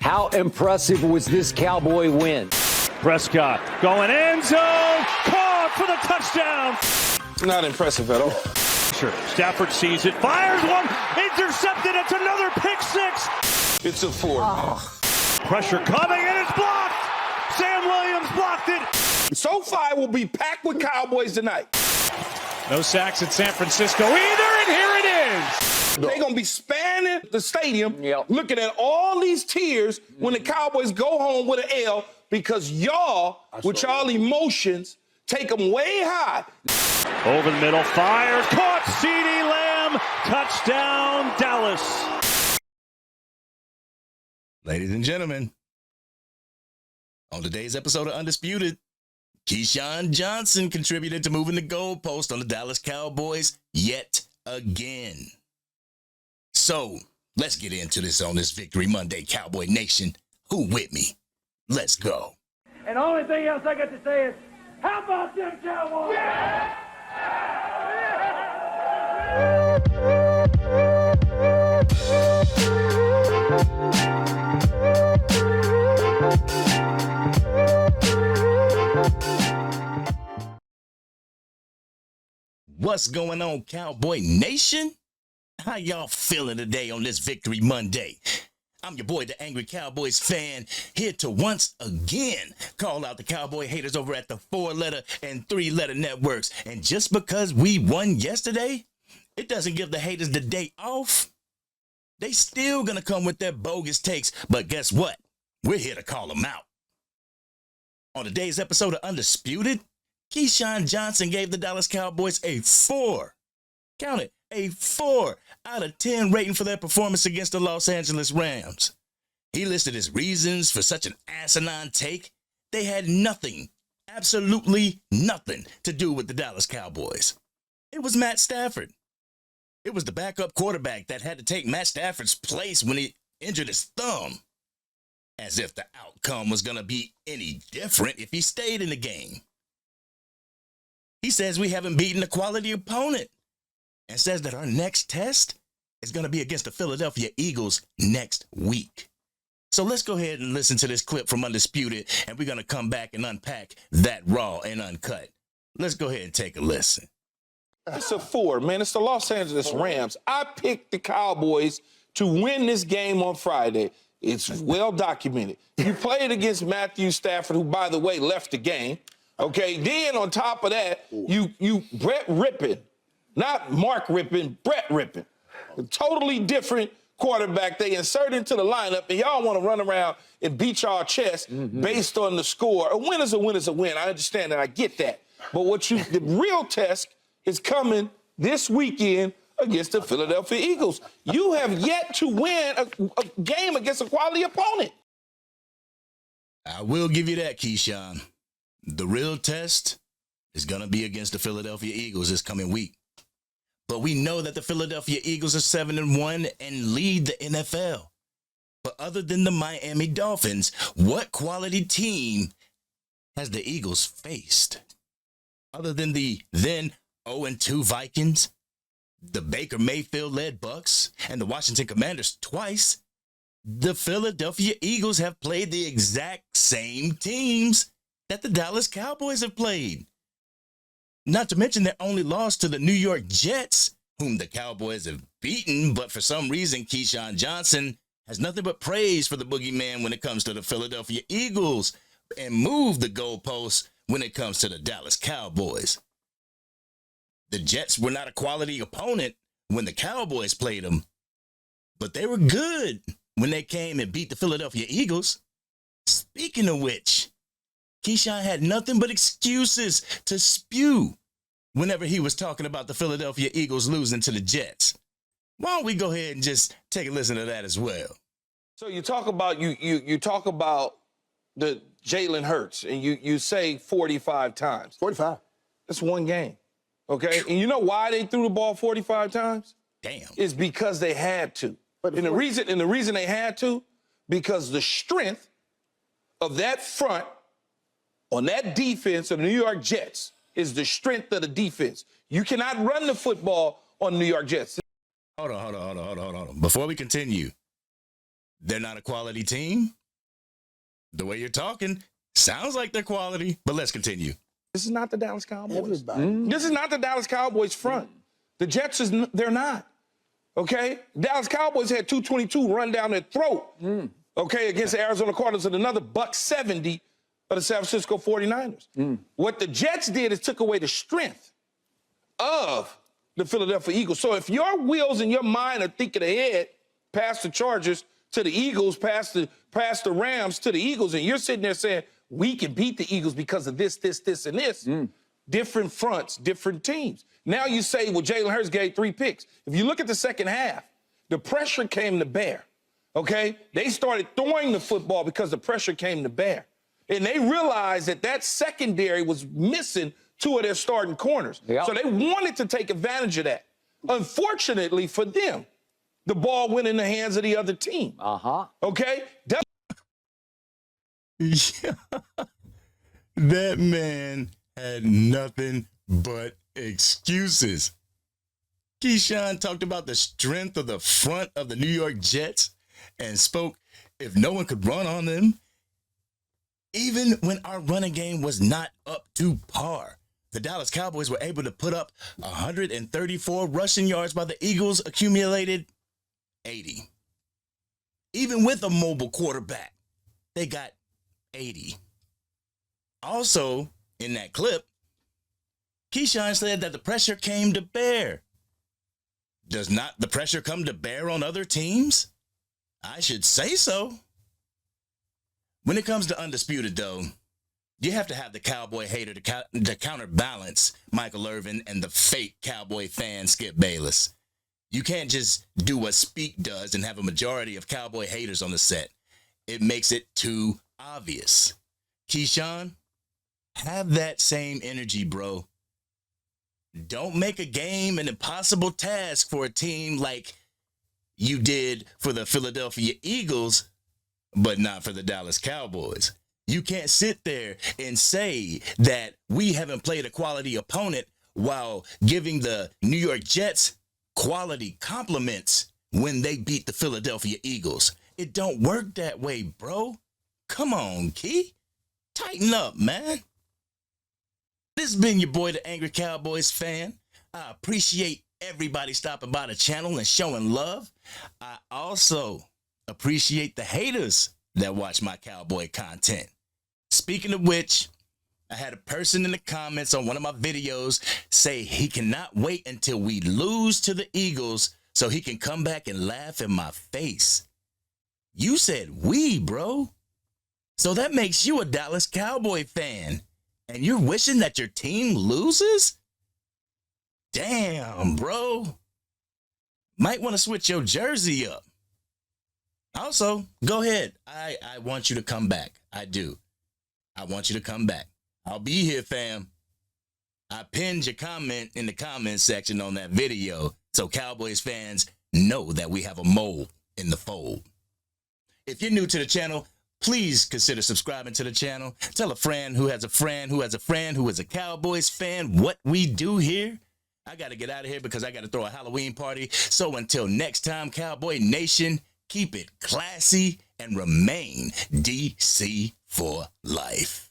How impressive was this Cowboy win? Prescott going end zone, caught for the touchdown. Not impressive at all. Sure. Stafford sees it, fires one, intercepted. It's another pick six. It's a 4. Pressure coming and it's blocked. Sam Williams blocked it. SoFi will be packed with Cowboys tonight. No sacks in San Francisco either, and here it is. They're going to be spanning the stadium, looking at all these tears when the Cowboys go home with an L because y'all, with y'all emotions, take them way high. Over the middle, fires, caught, CeeDee Lamb, touchdown, Dallas. Ladies and gentlemen, on today's episode of Undisputed, Keyshawn Johnson contributed to moving the goalpost on the Dallas Cowboys yet again. So, let's get into this on this Victory Monday, Cowboy Nation. Who with me? Let's go. And the only thing else I got to say is, how about them Cowboys? What's going on, Cowboy Nation? How y'all feeling today on this Victory Monday? I'm your boy, the Angry Cowboys fan, here to once again call out the Cowboy haters over at the 4-letter and 3-letter networks. And just because we won yesterday, it doesn't give the haters the day off. They still gonna come with their bogus takes, but guess what? We're here to call them out. On today's episode of Undisputed, Keyshawn Johnson gave the Dallas Cowboys a 4. Count it, a 4 out of 10 rating for their performance against the Los Angeles Rams. He listed his reasons for such an asinine take. They had nothing, absolutely nothing to do with the Dallas Cowboys. It was Matt Stafford. It was the backup quarterback that had to take Matt Stafford's place when he injured his thumb. As if the outcome was going to be any different if he stayed in the game. He says we haven't beaten a quality opponent and says that our next test is going to be against the Philadelphia Eagles next week. So let's go ahead and listen to this clip from Undisputed, and we're going to come back and unpack that raw and uncut. Let's go ahead and take a listen. It's a 4, man. It's the Los Angeles Rams. I picked the Cowboys to win this game on Friday. It's well documented. You played against Matthew Stafford, who, by the way, left the game. Okay, then on top of that, you Brett Rippon, not Mark Rippon, Brett Rippon. A totally different quarterback they insert into the lineup, and y'all want to run around and beat y'all chest based on the score. A win is a win is a win. I understand that. I get that. But the real test is coming this weekend against the Philadelphia Eagles. You have yet to win a game against a quality opponent. I will give you that, Keyshawn. The real test is going to be against the Philadelphia Eagles this coming week. But we know that the Philadelphia Eagles are 7-1 and lead the NFL. But other than the Miami Dolphins, what quality team has the Eagles faced? Other than the then 0-2 Vikings, the Baker Mayfield-led Bucks, and the Washington Commanders twice, the Philadelphia Eagles have played the exact same teams that the Dallas Cowboys have played. Not to mention their only loss to the New York Jets, whom the Cowboys have beaten, but for some reason Keyshawn Johnson has nothing but praise for the boogeyman when it comes to the Philadelphia Eagles and moved the goalposts when it comes to the Dallas Cowboys. The Jets were not a quality opponent when the Cowboys played them, but they were good when they came and beat the Philadelphia Eagles. Speaking of which, Keyshawn had nothing but excuses to spew whenever he was talking about the Philadelphia Eagles losing to the Jets. Why don't we go ahead and just take a listen to that as well? So you talk about you talk about the Jalen Hurts, and you say 45 times. 45. That's one game, okay? And you know why they threw the ball 45 times? Damn. It's because they had to. And the reason they had to, because the strength of that front on that defense of the New York Jets is the strength of the defense. You cannot run the football on the New York Jets. Hold on. Before we continue, they're not a quality team? The way you're talking sounds like they're quality, but let's continue. This is not the Dallas Cowboys. Everybody. This is not the Dallas Cowboys front. The Jets, they're not. Okay? Dallas Cowboys had 222 run down their throat, okay, against the Arizona Cardinals and another $170 of the San Francisco 49ers. What the Jets did is took away the strength of the Philadelphia Eagles. So if your wheels and your mind are thinking ahead past the Chargers to the Eagles, past the Rams to the Eagles, and you're sitting there saying, we can beat the Eagles because of this, and this. Different fronts, different teams. Now you say, well, Jalen Hurts gave 3 picks. If you look at the second half, the pressure came to bear, okay? They started throwing the football because the pressure came to bear. And they realized that secondary was missing 2 of their starting corners. Yep. So they wanted to take advantage of that. Unfortunately for them, the ball went in the hands of the other team. Okay? Yeah. That man had nothing but excuses. Keyshawn talked about the strength of the front of the New York Jets and spoke if no one could run on them. Even when our running game was not up to par, the Dallas Cowboys were able to put up 134 rushing yards while the Eagles accumulated 80. Even with a mobile quarterback, they got 80. Also, in that clip, Keyshawn said that the pressure came to bear. Does not the pressure come to bear on other teams? I should say so. When it comes to Undisputed, though, you have to have the Cowboy hater to counterbalance Michael Irvin and the fake Cowboy fan Skip Bayless. You can't just do what Speak does and have a majority of Cowboy haters on the set. It makes it too obvious. Keyshawn, have that same energy, bro. Don't make a game an impossible task for a team like you did for the Philadelphia Eagles, but not for the Dallas Cowboys. You can't sit there and say that we haven't played a quality opponent while giving the New York Jets quality compliments when they beat the Philadelphia Eagles. It don't work that way, bro. Come on, Key. Tighten up, man. This has been your boy, the Angry Cowboys fan. I appreciate everybody stopping by the channel and showing love. I also appreciate the haters that watch my Cowboy content. Speaking of which, I had a person in the comments on one of my videos say he cannot wait until we lose to the Eagles so he can come back and laugh in my face. You said we, bro. So that makes you a Dallas Cowboy fan. And you're wishing that your team loses? Damn, bro. Might want to switch your jersey up. Also, go ahead. I want you to come back. I do. I want you to come back. I'll be here, fam. I pinned your comment in the comment section on that video so Cowboys fans know that we have a mole in the fold. If you're new to the channel, please consider subscribing to the channel. Tell a friend who has a friend who has a friend who is a Cowboys fan what we do here. I got to get out of here because I got to throw a Halloween party. So until next time, Cowboy Nation, keep it classy and remain DC for life.